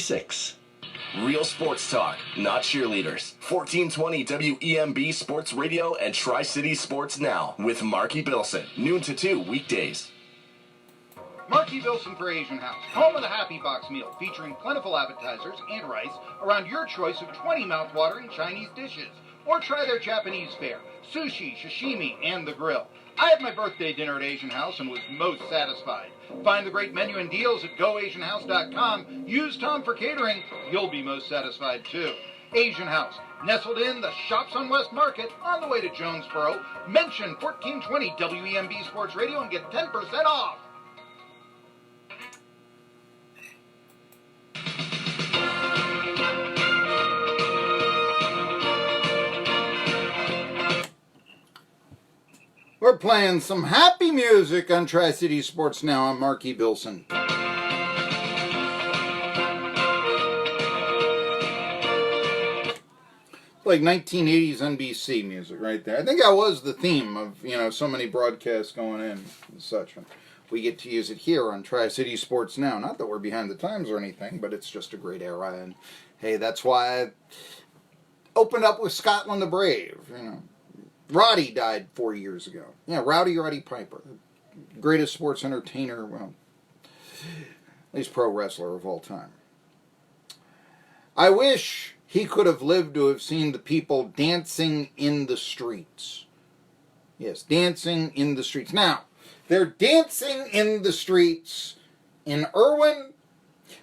6. Real sports talk, not cheerleaders. 1420 WEMB Sports Radio and Tri-City Sports Now with Marky Billson. Noon to 2 weekdays. Marky Billson for Asian House, home of the Happy Box meal, featuring plentiful appetizers and rice around your choice of 20 mouth-watering Chinese dishes. Or try their Japanese fare, sushi, sashimi, and the grill. I had my birthday dinner at Asian House and was most satisfied. Find the great menu and deals at goasianhouse.com. Use Tom for catering. You'll be most satisfied too. Asian House, nestled in the Shops on West Market on the way to Jonesboro. Mention 1420 WEMB Sports Radio and get 10% off. We're playing some happy music on Tri-City Sports Now. I'm Marky Billson. Like 1980s NBC music right there. I think that was the theme of, so many broadcasts going in and such. We get to use it here on Tri-City Sports Now. Not that we're behind the times or anything, but it's just a great era. And, hey, that's why I opened up with Scotland the Brave, Roddy died 4 years ago. Yeah, Roddy Piper. Greatest sports entertainer, well, at least pro wrestler of all time. I wish he could have lived to have seen the people dancing in the streets. Yes, dancing in the streets. Now, they're dancing in the streets in Irwin.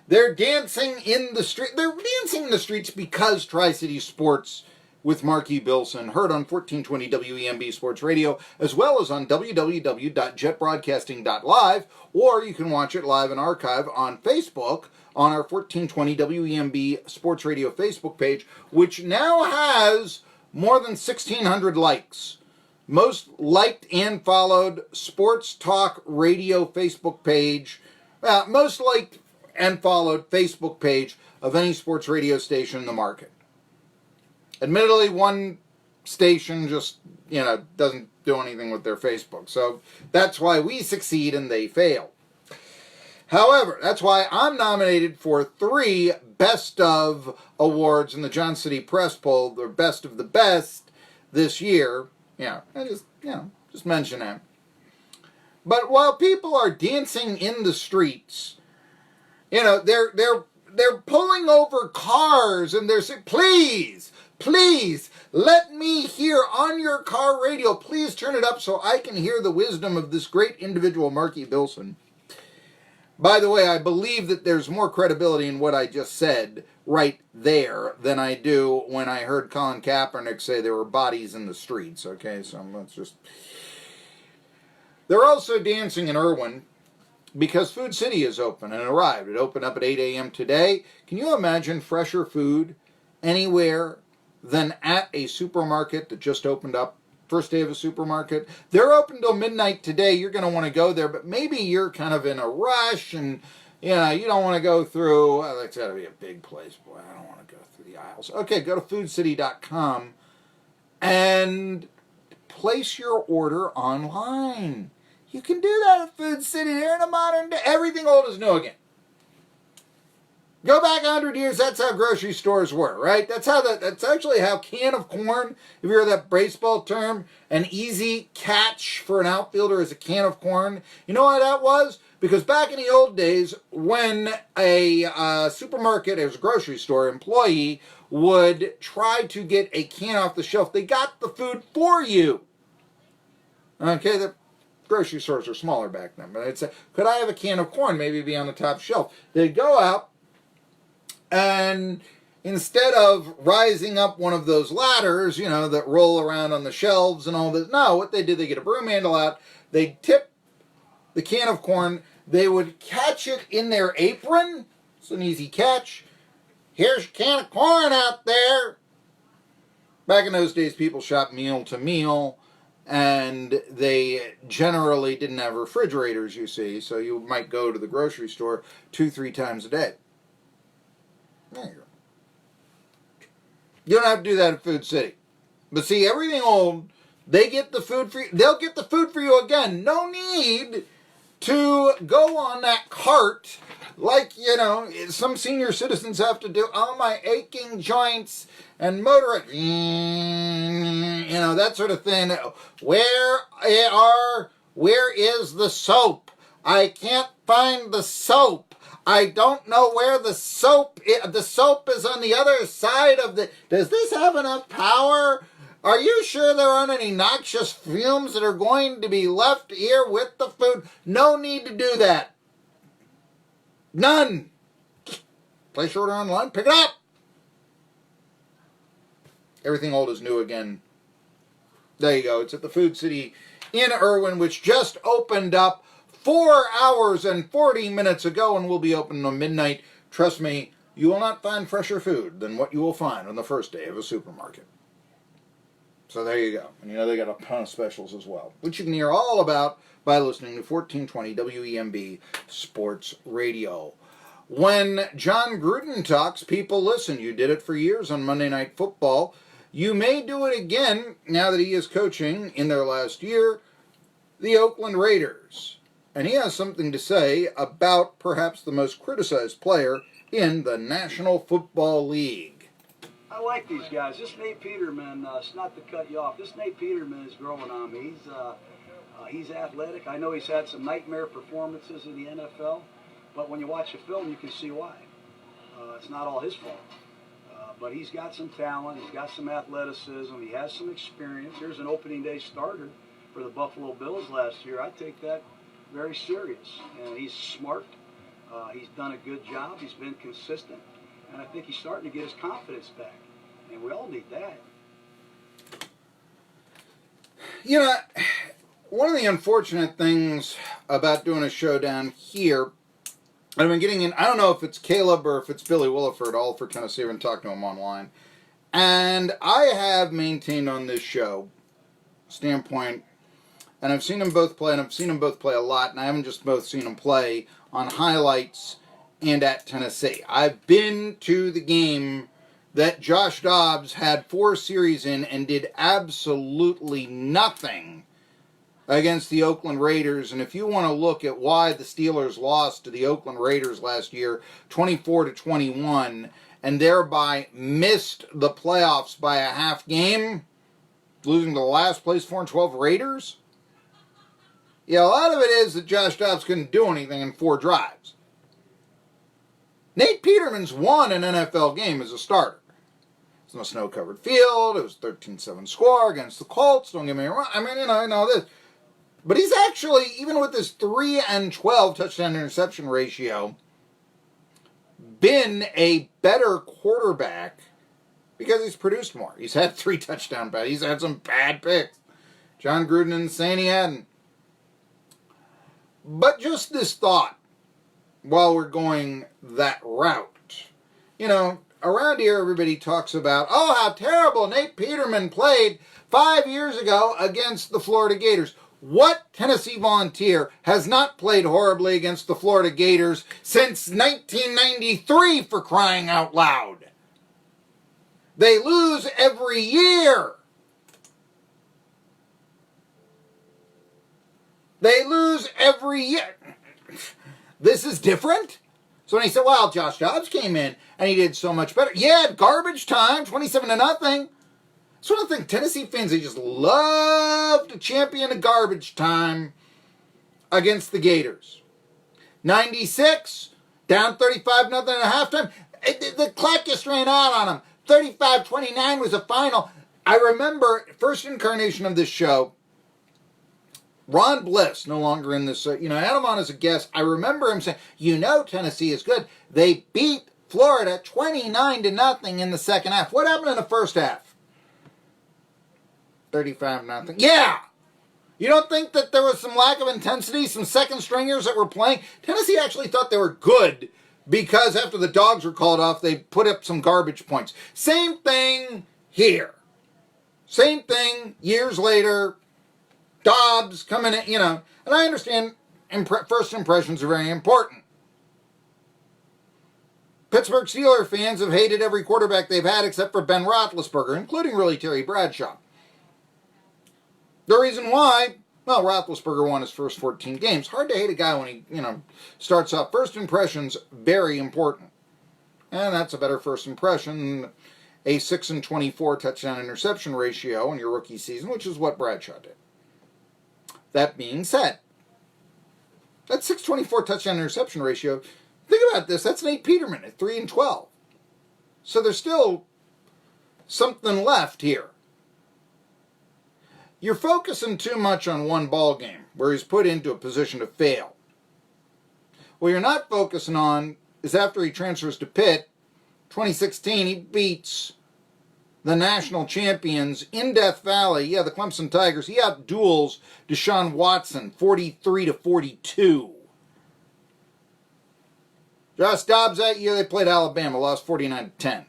They're dancing in the street. They're dancing in the streets because Tri-City Sports with Marky Billson, heard on 1420 WEMB Sports Radio, as well as on www.jetbroadcasting.live, or you can watch it live and archive on Facebook on our 1420 WEMB Sports Radio Facebook page, which now has more than 1,600 likes. Most liked and followed sports talk radio Facebook page, most liked and followed Facebook page of any sports radio station in the market. Admittedly, one station just, doesn't do anything with their Facebook. So that's why we succeed and they fail. However, that's why I'm nominated for 3 Best of awards in the John City Press Poll, the best of the best this year. I just mention that. But while people are dancing in the streets, they're pulling over cars and they're saying, Please, let me hear on your car radio. Please turn it up so I can hear the wisdom of this great individual, Marky Billson. By the way, I believe that there's more credibility in what I just said right there than I do when I heard Colin Kaepernick say there were bodies in the streets. Okay, so let's just... They're also dancing in Irwin because Food City is open and arrived. It opened up at 8 a.m. today. Can you imagine fresher food anywhere than at a supermarket that just opened up? First day of a supermarket. They're open till midnight today. You're going to want to go there, but maybe you're kind of in a rush and, you don't want to go through, that's got to be a big place. Boy, I don't want to go through the aisles. Okay, go to foodcity.com and place your order online. You can do that at Food City. They're in a modern day. Everything old is new again. Go back 100 years, that's how grocery stores were, right? That's actually how can of corn, if you hear that baseball term, an easy catch for an outfielder is a can of corn. You know why that was? Because back in the old days, when a supermarket or a grocery store employee would try to get a can off the shelf, they got the food for you. Okay, the grocery stores were smaller back then, but they'd say, could I have a can of corn? Maybe be on the top shelf. They'd go out, and instead of rising up one of those ladders, that roll around on the shelves and all this, no, what they did, they get a broom handle out, they tip the can of corn, they would catch it in their apron. It's an easy catch. Here's your can of corn out there. Back in those days, people shopped meal to meal, and they generally didn't have refrigerators, you see, so you might go to the grocery store 2-3 times a day. There you go. You don't have to do that at Food City. But see, everything old, they get the food for you. They'll get the food for you again. No need to go on that cart like, some senior citizens have to do. Oh, my aching joints and motor, that sort of thing. Where is the soap? I can't find the soap. I don't know where the soap is. The soap is on the other side of the... Does this have enough power? Are you sure there aren't any noxious fumes that are going to be left here with the food? No need to do that. None. Place your order online. Pick it up. Everything old is new again. There you go. It's at the Food City in Irwin, which just opened up 4 hours and 40 minutes ago and will be open until midnight. Trust me, you will not find fresher food than what you will find on the first day of a supermarket. So there you go. And they got a ton of specials as well, which you can hear all about by listening to 1420 WEMB Sports Radio. When John Gruden talks, people listen. You did it for years on Monday Night Football. You may do it again now that he is coaching in their last year, the Oakland Raiders. And he has something to say about perhaps the most criticized player in the National Football League. I like these guys. This Nate Peterman, it's not to cut you off, this Nate Peterman is growing on me. He's athletic. I know he's had some nightmare performances in the NFL, but when you watch the film, you can see why. It's not all his fault. But he's got some talent. He's got some athleticism. He has some experience. Here's an opening day starter for the Buffalo Bills last year. I take that very serious. And he's smart. He's done a good job. He's been consistent. And I think he's starting to get his confidence back. And we all need that. One of the unfortunate things about doing a show down here, I've been getting in, I don't know if it's Caleb or if it's Billy Williford, all for Tennessee. I've been talking to him online. And I have maintained on this show standpoint, and I've seen them both play, and I've seen them both play a lot, and I haven't just both seen them play on highlights and at Tennessee. I've been to the game that Josh Dobbs had 4 series in and did absolutely nothing against the Oakland Raiders. And if you want to look at why the Steelers lost to the Oakland Raiders last year, 24-21, and thereby missed the playoffs by a half game, losing to the last place 4-12 Raiders, a lot of it is that Josh Dobbs couldn't do anything in 4 drives. Nate Peterman's won an NFL game as a starter. It's on a snow-covered field. It was 13-7 score against the Colts. Don't get me wrong. I know this. But he's actually, even with his 3-12 touchdown-interception ratio, been a better quarterback because he's produced more. He's had 3 touchdown passes. He's had some bad picks. John Gruden isn't saying he hadn't. But just this thought, while we're going that route. Around here everybody talks about, how terrible Nate Peterman played 5 years ago against the Florida Gators. What Tennessee Volunteer has not played horribly against the Florida Gators since 1993, for crying out loud? They lose every year. They lose every year. This is different? So when he said, well, Josh Dobbs came in and he did so much better. Yeah, garbage time, 27-0. That's one of the things, Tennessee fans, they just love to champion a garbage time against the Gators. 96, down 35-0 at halftime. The clock just ran out on them. 35-29 was the final. I remember, first incarnation of this show, Ron Bliss, no longer in this, I had him on as a guest. I remember him saying, Tennessee is good. They beat Florida 29-0 in the second half. What happened in the first half? 35-0. Yeah! You don't think that there was some lack of intensity, some second stringers that were playing? Tennessee actually thought they were good because after the dogs were called off, they put up some garbage points. Same thing here. Same thing years later. Dobbs coming in, and I understand first impressions are very important. Pittsburgh Steelers fans have hated every quarterback they've had except for Ben Roethlisberger, including really Terry Bradshaw. The reason why Well, Roethlisberger won his first 14 games. Hard to hate a guy when he, starts off. First impressions, very important. And that's a better first impression than a 6-24 touchdown interception ratio in your rookie season, which is what Bradshaw did. That being said, that 6-24 touchdown interception ratio, think about this, that's Nate Peterman at 3-12. So there's still something left here. You're focusing too much on one ball game where he's put into a position to fail. What you're not focusing on is after he transfers to Pitt, 2016, he beats the national champions in Death Valley, the Clemson Tigers. He outduels Deshaun Watson 43-42. Josh Dobbs that year, they played Alabama, lost 49-10.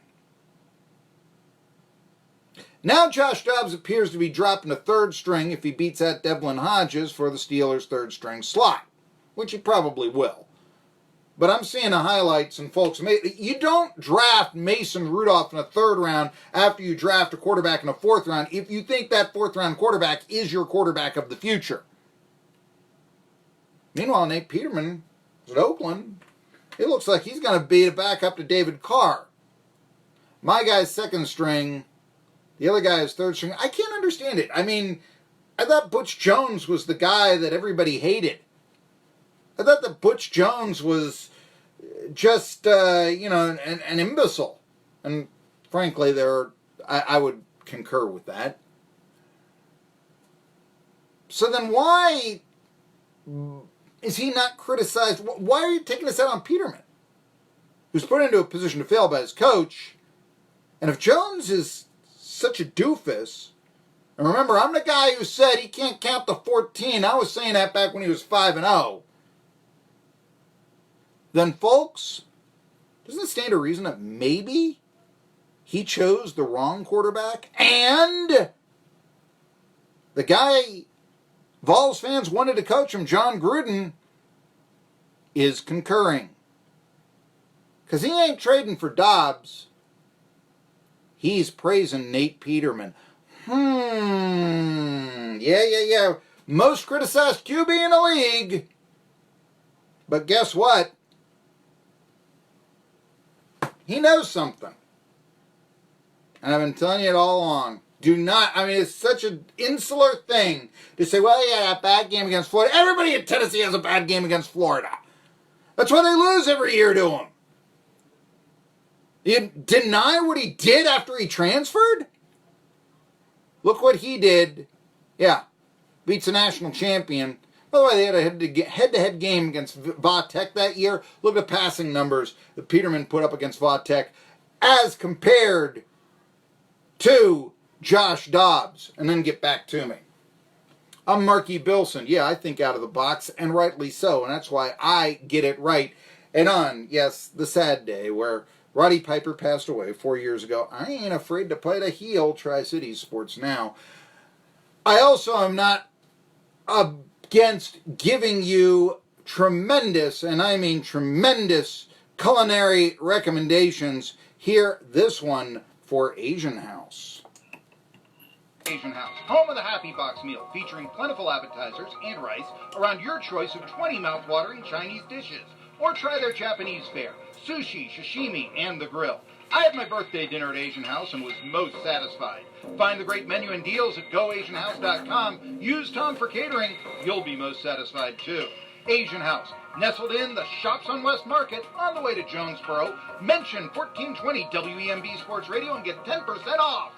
Now Josh Dobbs appears to be dropping a third string if he beats out Devlin Hodges for the Steelers' third string slot, which he probably will. But I'm seeing the highlights, and folks, you don't draft Mason Rudolph in a third round after you draft a quarterback in a fourth round if you think that fourth round quarterback is your quarterback of the future. Meanwhile, Nate Peterman is at Oakland. It looks like he's going to beat it back up to David Carr. My guy's second string, the other guy is third string. I can't understand it. I mean, I thought Butch Jones was the guy that everybody hated. I thought that Butch Jones was just, an imbecile. And frankly, I would concur with that. So then why is he not criticized? Why are you taking this out on Peterman, who's put into a position to fail by his coach? And if Jones is such a doofus, and remember, I'm the guy who said he can't count to 14. I was saying that back when he was 5-0. Then, folks, doesn't it stand to reason that maybe he chose the wrong quarterback? And the guy Vols fans wanted to coach him, John Gruden, is concurring. Because he ain't trading for Dobbs. He's praising Nate Peterman. Yeah. Most criticized QB in the league. But guess what? He knows something. And I've been telling you it all along. It's such an insular thing to say, well, a bad game against Florida. Everybody in Tennessee has a bad game against Florida. That's why they lose every year to him. You deny what he did after he transferred? Look what he did. Yeah, beats a national champion. By the way, they had a head-to-head game against Va-Tech that year. Look at the passing numbers that Peterman put up against Va-Tech as compared to Josh Dobbs. And then get back to me. I'm Marky Billson. Yeah, I think out of the box, and rightly so. And that's why I get it right. And on, yes, the sad day where Roddy Piper passed away 4 years ago, I ain't afraid to play the heel Tri-City Sports Now. I also am not against giving you tremendous, and I mean tremendous, culinary recommendations. Here, this one for Asian House. Asian House, home of the Happy Box meal, featuring plentiful appetizers and rice around your choice of 20 mouth-watering Chinese dishes. Or try their Japanese fare, sushi, sashimi, and the grill. I had my birthday dinner at Asian House and was most satisfied. Find the great menu and deals at goasianhouse.com. Use Tom for catering. You'll be most satisfied too. Asian House, nestled in the Shops on West Market on the way to Jonesboro. Mention 1420 WEMB Sports Radio and get 10% off.